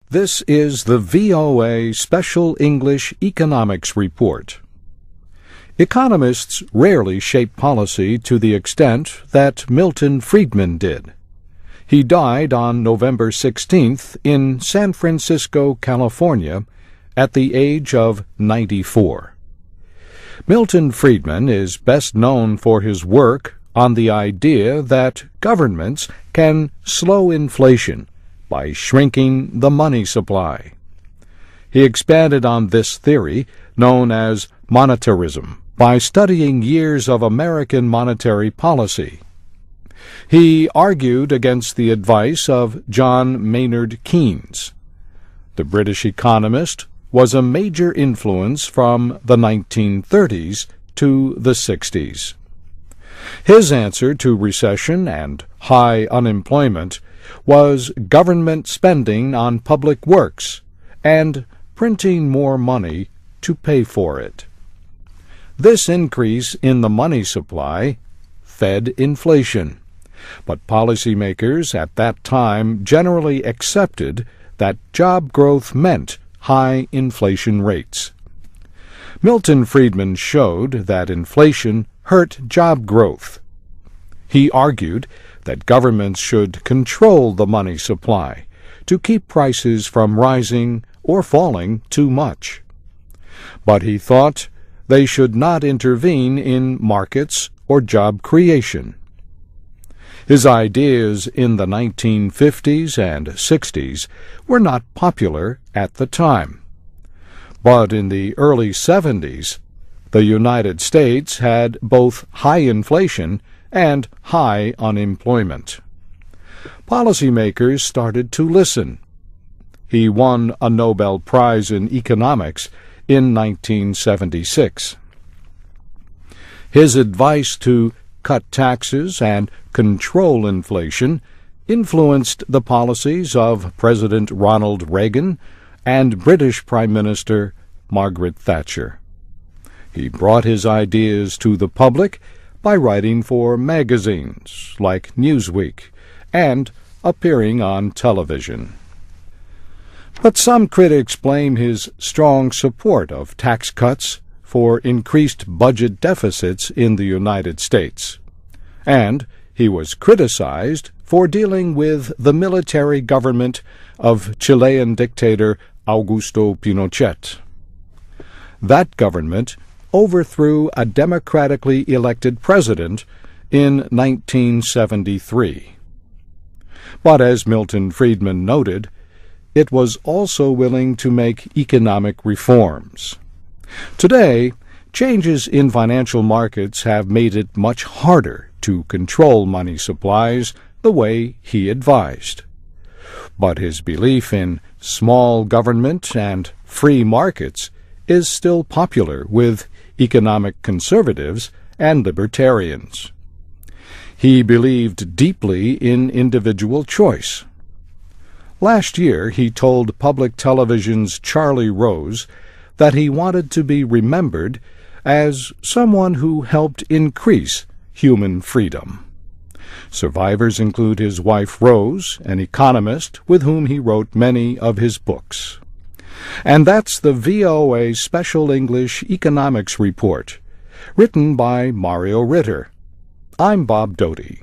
This is the VOA Special English Economics Report. Economists rarely shape policy to the extent that Milton Friedman did. He died on November 16th in San Francisco, California, at the age of 94. Milton Friedman is best known for his work on the idea that governments can slow inflation by shrinking the money supply. He expanded on this theory, known as monetarism, by studying years of American monetary policy. He argued against the advice of John Maynard Keynes. The British economist was a major influence from the 1930s to the 60s. His answer to recession and high unemployment was government spending on public works and printing more money to pay for it. This increase in the money supply fed inflation, but policymakers at that time generally accepted that job growth meant high inflation rates. Milton Friedman showed that inflation hurt job growth. He argued that governments should control the money supply to keep prices from rising or falling too much. But he thought they should not intervene in markets or job creation. His ideas in the 1950s and 60s were not popular at the time. But in the early 70s, the United States had both high inflation and high unemployment. Policymakers started to listen. He won a Nobel Prize in economics in 1976. His advice to cut taxes and control inflation influenced the policies of President Ronald Reagan and British Prime Minister Margaret Thatcher. He brought his ideas to the public by writing for magazines like Newsweek and appearing on television. But some critics blame his strong support of tax cuts for increased budget deficits in the United States, and he was criticized for dealing with the military government of Chilean dictator Augusto Pinochet. That government overthrew a democratically elected president in 1973. But as Milton Friedman noted, it was also willing to make economic reforms. Today, changes in financial markets have made it much harder to control money supplies the way he advised. But his belief in small government and free markets is still popular with economic conservatives and libertarians. He believed deeply in individual choice. Last year, he told public television's Charlie Rose that he wanted to be remembered as someone who helped increase human freedom. Survivors include his wife Rose, an economist with whom he wrote many of his books. And that's the VOA Special English Economics Report, written by Mario Ritter. I'm Bob Doty.